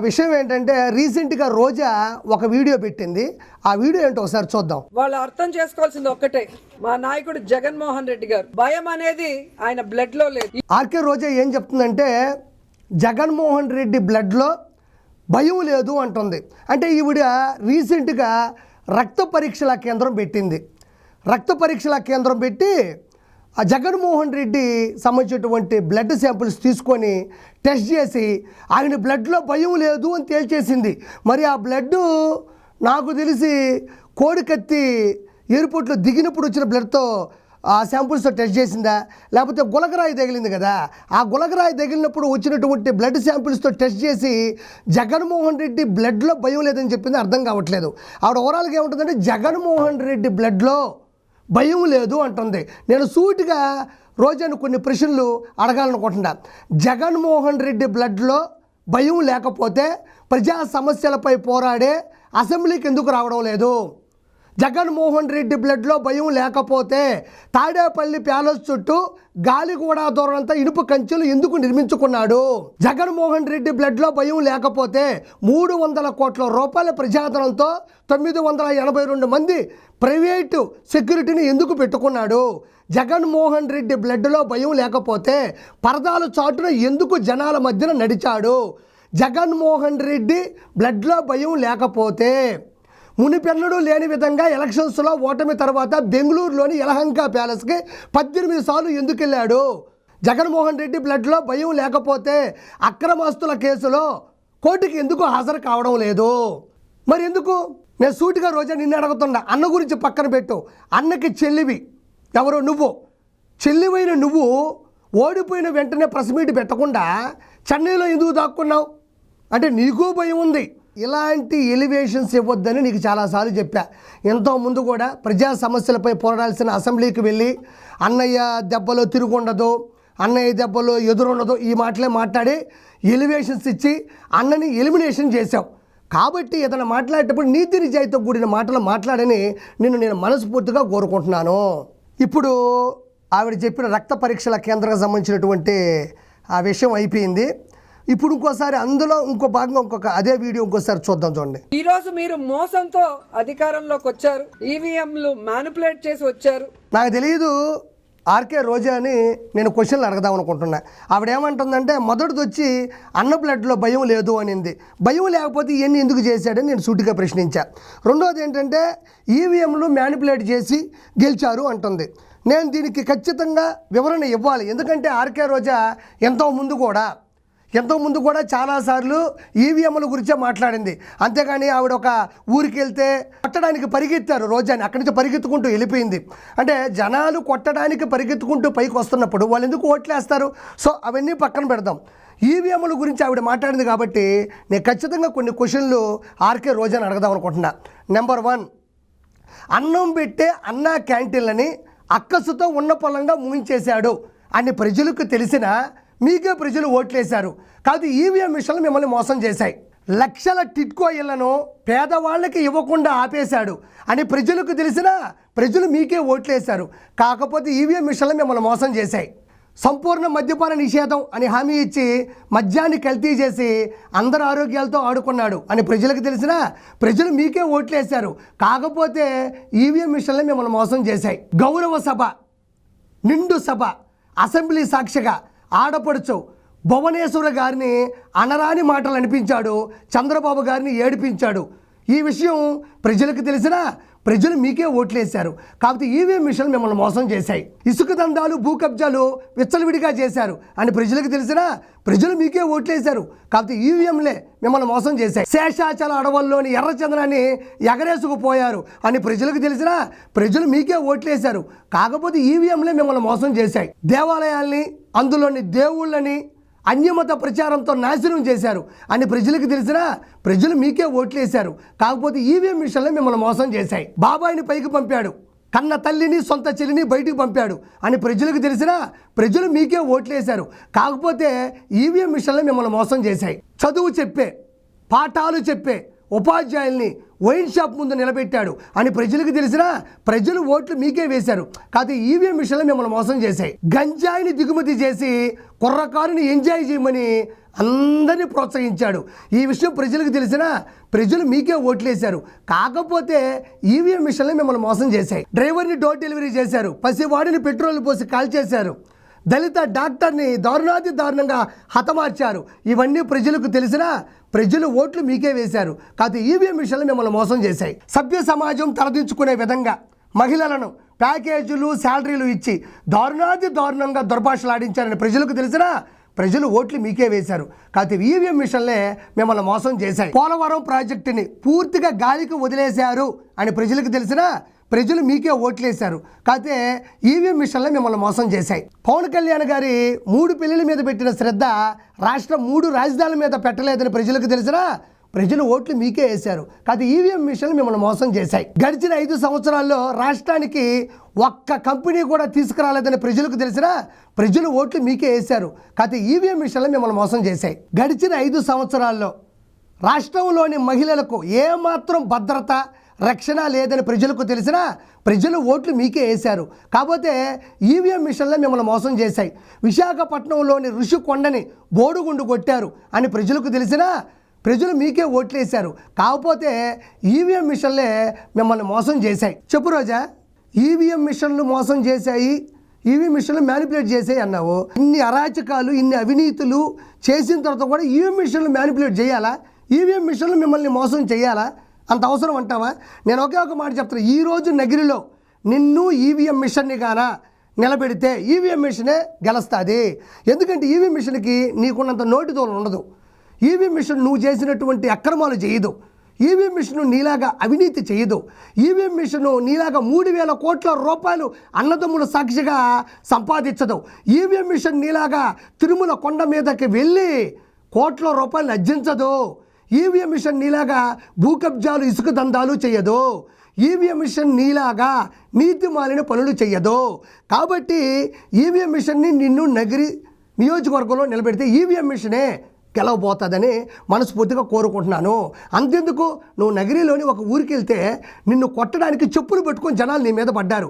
విషయం ఏంటంటే రీసెంట్గా రోజా ఒక వీడియో పెట్టింది. ఆ వీడియో ఏంటో ఒకసారి చూద్దాం. వాళ్ళు అర్థం చేసుకోవాల్సింది ఒక్కటే, మా నాయకుడు జగన్మోహన్ రెడ్డి గారు భయం అనేది ఆయన బ్లడ్ లో లేదు. ఆర్కే రోజా ఏం చెప్తుందంటే జగన్మోహన్ రెడ్డి బ్లడ్లో భయం లేదు అంటుంది. అంటే ఈవిడ రీసెంట్గా రక్త పరీక్షల కేంద్రం పెట్టింది. రక్త పరీక్షల కేంద్రం పెట్టి ఆ జగన్మోహన్ రెడ్డి సంబంధించినటువంటి బ్లడ్ శాంపిల్స్ తీసుకొని టెస్ట్ చేసి ఆయన బ్లడ్లో భయం లేదు అని తేల్చేసింది. మరి ఆ బ్లడ్ నాకు తెలిసి కోడికత్తి ఎయిర్పోర్ట్లో దిగినప్పుడు వచ్చిన బ్లడ్తో ఆ శాంపుల్స్తో టెస్ట్ చేసిందా, లేకపోతే గులకరాయి తగిలింది కదా, ఆ గులకరాయి తగిలినప్పుడు వచ్చినటువంటి బ్లడ్ శాంపిల్స్తో టెస్ట్ చేసి జగన్మోహన్ రెడ్డి బ్లడ్లో భయం లేదని చెప్పింది. అర్థం కావట్లేదు. ఆవిడ ఓవరాల్గా ఏముంటుందంటే జగన్మోహన్ రెడ్డి బ్లడ్లో భయం లేదు అంటుంది. నేను సూటిగా రోజాను కొన్ని ప్రశ్నలు అడగాలనుకుంటున్నా. జగన్మోహన్ రెడ్డి బ్లడ్లో భయం లేకపోతే ప్రజా సమస్యలపై పోరాడే అసెంబ్లీకి ఎందుకు రావడం లేదు? జగన్మోహన్ రెడ్డి బ్లడ్లో భయం లేకపోతే తాడేపల్లి ప్యాలెస్ చుట్టూ గాలిగూడ దూరంతా ఇనుప కంచెలు ఎందుకు నిర్మించుకున్నాడు? జగన్మోహన్ రెడ్డి బ్లడ్లో భయం లేకపోతే 300 కోట్ల రూపాయల ప్రజాధనంతో 982 మంది ప్రైవేటు సెక్యూరిటీని ఎందుకు పెట్టుకున్నాడు? జగన్మోహన్ రెడ్డి బ్లడ్లో భయం లేకపోతే పరదాల చాటున ఎందుకు జనాల మధ్యన నడిచాడు? జగన్మోహన్ రెడ్డి బ్లడ్లో భయం లేకపోతే మునిపెన్నడూ లేని విధంగా ఎలక్షన్స్లో ఓటమి తర్వాత బెంగళూరులోని యలహంక ప్యాలెస్కి 18 సార్లు ఎందుకు వెళ్ళాడు? జగన్మోహన్ రెడ్డి బ్లడ్లో భయం లేకపోతే అక్రమాస్తుల కేసులో కోర్టుకి ఎందుకు హాజరు కావడం లేదు? మరి ఎందుకు? నేను సూటిగా రోజా నిన్ను అడుగుతున్నా. అన్న గురించి పక్కన పెట్టు. అన్నకి చెల్లివి ఎవరు? నువ్వు. చెల్లివైన నువ్వు ఓడిపోయిన వెంటనే ప్రెస్ మీట్ పెట్టకుండా చెన్నైలో ఎందుకు దాక్కున్నావు? అంటే నీకు భయం ఉంది. ఇలాంటి ఎలివేషన్స్ ఇవ్వద్దని నీకు చాలాసార్లు చెప్పా. ఎంతో ముందు కూడా ప్రజా సమస్యలపై పోరాడాల్సిన అసెంబ్లీకి వెళ్ళి అన్నయ్య దెబ్బలో తిరుగుండదు, అన్నయ్య దెబ్బలో ఎదురుండదు, ఈ మాటలే మాట్లాడి ఎలివేషన్స్ ఇచ్చి అన్నని ఎలిమినేషన్ చేశావు. కాబట్టి ఏదైనా మాట్లాడేటప్పుడు నీతి నిజాయితీతో కూడిన మాటలు మాట్లాడని నేను మనస్ఫూర్తిగా కోరుకుంటున్నాను. ఇప్పుడు ఆవిడ చెప్పిన రక్త పరీక్షల కేంద్రానికి సంబంధించినటువంటి ఆ విషయం అయిపోయింది. ఇప్పుడు ఇంకోసారి అందులో ఇంకో భాగంగా అదే వీడియో ఇంకోసారి చూద్దాం. చూడండి. ఈ రోజు మీరు మోసంతో అధికారంలోకి వచ్చారు, ఈవీఎంలు మ్యానిపులేట్ చేసి వచ్చారు. నాకు తెలియదు ఆర్కే రోజా అని నేను క్వశ్చన్లు అడగదాం అనుకుంటున్నా. ఆవిడ ఏమంటుందంటే మొదటిది వచ్చి అన్న బ్లడ్లో భయం లేదు అనింది. భయం లేకపోతే ఇవన్నీ ఎందుకు చేశాడని నేను సూటిగా ప్రశ్నించా. రెండోది ఏంటంటే ఈవీఎంలు మ్యానిపులేట్ చేసి గెలిచారు అంటుంది. నేను దీనికి ఖచ్చితంగా వివరణ ఇవ్వాలి. ఎందుకంటే ఆర్కే రోజా ఎంతో ముందు కూడా చాలాసార్లు ఈవీఎంల గురించే మాట్లాడింది. అంతేగాని ఆవిడ ఒక ఊరికి వెళ్తే కొట్టడానికి పరిగెత్తారు రోజాని, అక్కడి నుంచి పరిగెత్తుకుంటూ వెళ్ళిపోయింది. అంటే జనాలు కొట్టడానికి పరిగెత్తుకుంటూ పైకి వస్తున్నప్పుడు వాళ్ళు ఎందుకు ఓట్లేస్తారు? సో అవన్నీ పక్కన పెడదాం. ఈవీఎంల గురించి ఆవిడ మాట్లాడింది కాబట్టి నేను ఖచ్చితంగా కొన్ని క్వశ్చన్లు ఆర్కే రోజాని అడగదాం అనుకుంటున్నా. నెంబర్ 1, అన్నం పెట్టే అన్నా క్యాంటీన్లని అక్కసుతో ఉన్న పొలంగా ముగించేశాడు అని ప్రజలకు తెలిసినా మీకే ప్రజలు ఓట్లేశారు. కాదు ఈవీఎం మిషన్లు మిమ్మల్ని మోసం చేశాయి. లక్షల టిట్కో ఇళ్లను పేదవాళ్ళకి ఇవ్వకుండా ఆపేశాడు అని ప్రజలకు తెలిసినా ప్రజలు మీకే ఓట్లేశారు. కాకపోతే ఈవీఎం మిషన్లు మిమ్మల్ని మోసం చేశాయి. సంపూర్ణ మద్యపాన నిషేధం అని హామీ ఇచ్చి మద్యాన్ని కల్తీ చేసి అందరి ఆరోగ్యాలతో ఆడుకున్నాడు అని ప్రజలకు తెలిసినా ప్రజలు మీకే ఓట్లేశారు. కాకపోతే ఈవీఎం మిషన్లు మిమ్మల్ని మోసం చేశాయి. గౌరవ సభ, నిండు సభ, అసెంబ్లీ సాక్షిగా ఆడపడుచు భువనేశ్వర గారిని అనరాని మాటలు అనిపించాడు, చంద్రబాబు గారిని ఏడిపించాడు. ఈ విషయం ప్రజలకు తెలిసినా ప్రజలు మీకే ఓట్లేశారు. కాబట్టి ఈవీఎం మిషన్లు మిమ్మల్ని మోసం చేశాయి. ఇసుక దందాలు, భూ కబ్జాలు విచ్చలవిడిగా చేశారు అని ప్రజలకు తెలిసినా ప్రజలు మీకే ఓట్లేశారు. కాబట్టి ఈవీఎంలే మిమ్మల్ని మోసం చేశాయి. శేషాచల అడవుల్లోని ఎర్రచంద్రాన్ని ఎగరేసుకుపోయారు అని ప్రజలకు తెలిసినా ప్రజలు మీకే ఓట్లేశారు. కాకపోతే ఈవీఎంలే మిమ్మల్ని మోసం చేశాయి. దేవాలయాల్ని, అందులోని దేవుళ్ళని అన్యమత ప్రచారంతో నాశనం చేశారు అని ప్రజలకు తెలిసినా ప్రజలు మీకే ఓట్లేశారు. కాకపోతే ఈవీఎం మిషన్లు మిమ్మల్ని మోసం చేశాయి. బాబాయిని పైకి పంపాడు, కన్న తల్లిని సొంత చెల్లిని బయటికి పంపాడు అని ప్రజలకు తెలిసినా ప్రజలు మీకే ఓట్లేశారు. కాకపోతే ఈవీఎం మిషన్లు మిమ్మల్ని మోసం చేశాయి. చదువు చెప్పే, పాఠాలు చెప్పే ఉపాధ్యాయుల్ని వైన్ షాప్ ముందు నిలబెట్టాడు అని ప్రజలకు తెలిసినా ప్రజలు ఓట్లు మీకే వేశారు. కాదు ఈవీఎం మిషన్లు మిమ్మల్ని మోసం చేశాయి. గంజాయిని దిగుమతి చేసి కుర్రకారుని ఎంజాయ్ చేయమని అందరినీ ప్రోత్సహించాడు. ఈ విషయం ప్రజలకు తెలిసినా ప్రజలు మీకే ఓట్లేశారు. కాకపోతే ఈవీఎం మిషన్లు మిమ్మల్ని మోసం చేశాయి. డ్రైవర్ని డోర్ డెలివరీ చేశారు, పసివాడిని పెట్రోల్ పోసి కాల్చేశారు, దళిత డాక్టర్ని దారుణాతి దారుణంగా హతమార్చారు. ఇవన్నీ ప్రజలకు తెలిసినా ప్రజలు ఓట్లు మీకే వేశారు. కాదు ఈవీఎం మిషన్లు మిమ్మల్ని మోసం చేశాయి. సభ్య సమాజం తలదించుకునే విధంగా మహిళలను ప్యాకేజీలు శాలరీలు ఇచ్చి దారుణాతి దారుణంగా దుర్భాషలాడించారని ప్రజలకు తెలిసినా ప్రజలు ఓట్లు మీకే వేశారు. కాదు ఈవీఎం మిషన్లే మిమ్మల్ని మోసం చేశాయి. పోలవరం ప్రాజెక్టుని పూర్తిగా గాలికి వదిలేశారు అని ప్రజలకు తెలిసినా ప్రజలు మీకే ఓట్లేశారు. కాకపోతే ఈవీఎం మిషన్లే మిమ్మల్ని మోసం చేశాయి. పవన్ కళ్యాణ్ గారి 3 పెళ్లిల మీద పెట్టిన శ్రద్ధ రాష్ట్రం 3 రాజధానుల మీద పెట్టలేదని ప్రజలకు తెలిసినా ప్రజలు ఓట్లు మీకే వేశారు. కాదు ఈవీఎం మిషన్లు మిమ్మల్ని మోసం చేశాయి. గడిచిన 5 సంవత్సరాల్లో రాష్ట్రానికి ఒక్క కంపెనీ కూడా తీసుకురాలేదని ప్రజలకు తెలిసినా ప్రజలు ఓట్లు మీకే వేశారు. కాదు ఈవీఎం మిషన్లు మిమ్మల్ని మోసం చేశాయి. గడిచిన 5 సంవత్సరాల్లో రాష్ట్రంలోని మహిళలకు ఏమాత్రం భద్రత రక్షణ లేదని ప్రజలకు తెలిసినా ప్రజలు ఓట్లు మీకే వేశారు. కాకపోతే ఈవీఎం మిషన్లే మిమ్మల్ని మోసం చేశాయి. విశాఖపట్నంలోని ఋషికొండని బోడుగుండు కొట్టారు అని ప్రజలకు తెలిసినా ప్రజలు మీకే ఓట్లేశారు. కాకపోతే ఈవీఎం మిషన్లే మిమ్మల్ని మోసం చేశాయి. చెప్పు రోజా, ఈవీఎం మిషన్లు మోసం చేశాయి, ఈవీఎం మిషన్లు మ్యానిపులేట్ చేసాయి అన్నావు. ఇన్ని అరాచకాలు ఇన్ని అవినీతులు చేసిన తర్వాత కూడా ఈవీఎం మిషన్లు మ్యానిపులేట్ చేయాలా? ఈవీఎం మిషన్లు మిమ్మల్ని మోసం చేయాలా? అంత అవసరం అంటావా? నేను ఒకే ఒక మాట చెప్తాను. ఈరోజు నగిరిలో నిన్ను ఈవీఎం మిషన్ని గాన నిలబెడితే ఈవీఎం మిషనే గెలుస్తుంది. ఎందుకంటే ఈవీఎం మిషన్కి నీకున్నంత నోటితోలు ఉండదు. ఈవీఎం మిషన్ నువ్వు చేసినటువంటి అక్రమాలు చేయదు. ఈవీఎం మిషన్ నీలాగా అవినీతి చేయదు. ఈవీఎం మిషన్ నీలాగా 3,000 కోట్ల రూపాయలు అన్నదమ్ముల సాక్షిగా సంపాదించదు. ఈవీఎం మిషన్ నీలాగా తిరుమల కొండ మీదకి వెళ్ళి కోట్ల రూపాయలు అర్జించదు. ఈవీఎం మిషన్ నీలాగా భూకబ్జాలు ఇసుక దందాలు చేయదు. ఈవీఎం మిషన్ నీలాగా నీతి మాలిన పనులు చేయదు. కాబట్టి ఈవీఎం మిషన్ని నిన్ను నగిరి నియోజకవర్గంలో నిలబెడితే ఈవీఎం మిషనే గెలవబోతుందని మనస్ఫూర్తిగా కోరుకుంటున్నాను. అంతెందుకు, నువ్వు నగిరిలోని ఒక ఊరికి వెళ్తే నిన్ను కొట్టడానికి చెప్పులు పెట్టుకొని జనాలు నీ మీద పడ్డారు.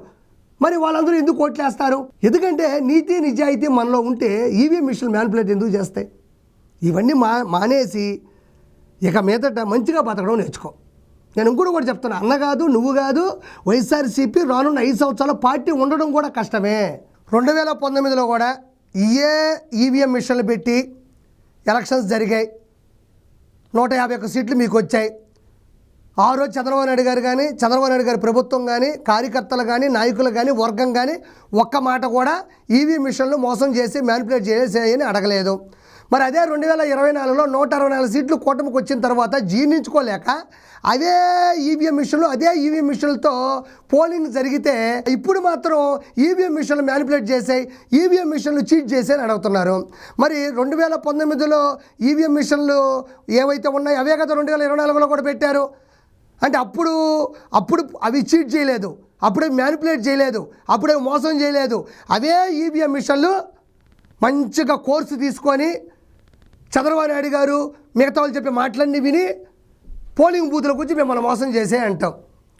మరి వాళ్ళందరూ ఎందుకు ఓట్లేస్తారు? ఎందుకంటే నీతి నిజాయితీ మనలో ఉంటే ఈవీఎం మిషన్ మ్యానిపులేట్ ఎందుకు చేస్తాయి? ఇవన్నీ మానేసి ఇక మీదట మంచిగా బతకడం నేర్చుకో. నేను ఇంకోటి కూడా చెప్తాను, అన్న కాదు నువ్వు కాదు, వైఎస్ఆర్సీపీ రానున్న 5 సంవత్సరాల పార్టీ ఉండడం కూడా కష్టమే. 2019లో కూడా ఇయే ఈవీఎం మిషన్లు పెట్టి ఎలక్షన్స్ జరిగాయి. 151 సీట్లు మీకు వచ్చాయి. ఆ రోజు చంద్రబాబు నాయుడు గారు కానీ చంద్రబాబు నాయుడు గారి ప్రభుత్వం కానీ కార్యకర్తలు కానీ నాయకులు కానీ వర్గం కానీ ఒక్క మాట కూడా ఈవీఎం మిషన్లు మోసం చేసి మ్యానిపులేట్ చేసేయని అడగలేదు. మరి అదే 2024లో 164 సీట్లు కూటమికి వచ్చిన తర్వాత జీర్ణించుకోలేక అదే ఈవీఎం మిషన్లతో పోలింగ్ జరిగితే ఇప్పుడు మాత్రం ఈవీఎం మిషన్లు మ్యానిపులేట్ చేసాయి, ఈవీఎం మిషన్లు చీట్ చేసాయని అడుగుతున్నారు. మరి 2019లో ఈవీఎం మిషన్లు ఏవైతే ఉన్నాయో అవే కదా 2024లో కూడా పెట్టారు. అంటే అప్పుడు అవి చీట్ చేయలేదు, అప్పుడే మ్యానిపులేట్ చేయలేదు, అప్పుడే మోసం చేయలేదు. అవే ఈవీఎం మిషన్లు మంచిగా కోర్సు తీసుకొని చంద్రబాబు నాయుడు గారు మిగతా వాళ్ళు చెప్పే మాటలన్నీ విని పోలింగ్ బూత్లకు వచ్చి మిమ్మల్ని మోసం చేసే అంటాం.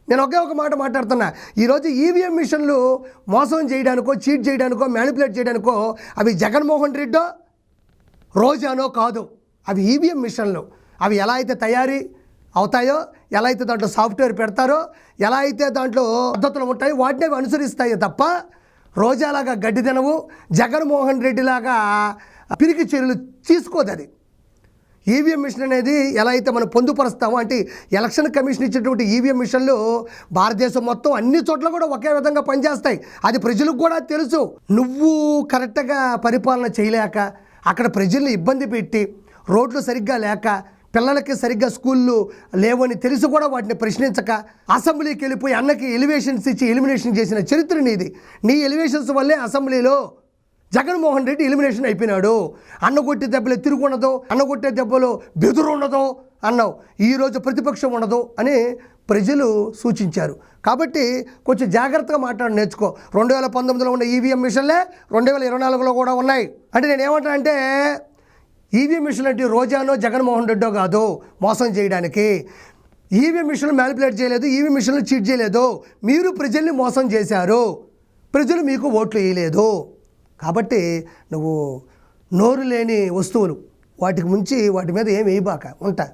నేను ఒకే ఒక మాట మాట్లాడుతున్నా. ఈరోజు ఈవీఎం మిషన్లు మోసం చేయడానికో చీట్ చేయడానికో మ్యానిపులేట్ చేయడానికో అవి జగన్మోహన్ రెడ్డో రోజానో కాదు, అవి ఈవీఎం మిషన్లు. అవి ఎలా అయితే తయారీ అవుతాయో, ఎలా అయితే దాంట్లో సాఫ్ట్వేర్ పెడతారో, ఎలా అయితే దాంట్లో పద్ధతులు ఉంటాయో వాటిని అవి అనుసరిస్తాయి తప్ప రోజాలాగా గడ్డి తినవు, జగన్మోహన్ రెడ్డిలాగా పిరికి చర్యలు తీసుకోదు. అది ఈవీఎం మిషన్ అనేది ఎలా అయితే మనం పొందుపరుస్తామో, అంటే ఎలక్షన్ కమిషన్ ఇచ్చేటువంటి ఈవీఎం మిషన్లు భారతదేశం మొత్తం అన్ని చోట్ల కూడా ఒకే విధంగా పనిచేస్తాయి. అది ప్రజలకు కూడా తెలుసు. నువ్వు కరెక్ట్గా పరిపాలన చేయలేక అక్కడ ప్రజల్ని ఇబ్బంది పెట్టి రోడ్లు సరిగ్గా లేక పిల్లలకి సరిగ్గా స్కూళ్ళు లేవని తెలిసి కూడా వాటిని ప్రశ్నించక అసెంబ్లీకి వెళ్ళిపోయి అన్నకి ఎలివేషన్స్ ఇచ్చి ఎలిమినేషన్ చేసిన చరిత్ర నీది. నీ ఎలివేషన్స్ వల్లే అసెంబ్లీలో జగన్మోహన్ రెడ్డి ఎలిమినేషన్ అయిపోయినాడు. అన్న కొట్టే దెబ్బలు తిరుగుండదు, అన్న కొట్టే దెబ్బలు బెదురు ఉండదు అన్నావు. ఈరోజు ప్రతిపక్షం ఉండదు అని ప్రజలు సూచించారు. కాబట్టి కొంచెం జాగ్రత్తగా మాట్లాడి నేర్చుకో. 2019లో ఉన్న ఈవీఎం మిషన్లే 2024లో కూడా ఉన్నాయి. అంటే నేను ఏమంటానంటే ఈవీఎం మిషన్లు అంటే రోజానో జగన్మోహన్ రెడ్డో కాదు మోసం చేయడానికి. ఈవీఎం మిషన్లు మ్యానిపులేట్ చేయలేదు, ఈవీఎం మిషన్లు చీట్ చేయలేదు. మీరు ప్రజల్ని మోసం చేశారు, ప్రజలు మీకు ఓట్లు వేయలేదు. కాబట్టి నువ్వు నోరు లేని వస్తువులు వాటికి ముంచి వాటి మీద ఏం వేయబాక ఉంటా.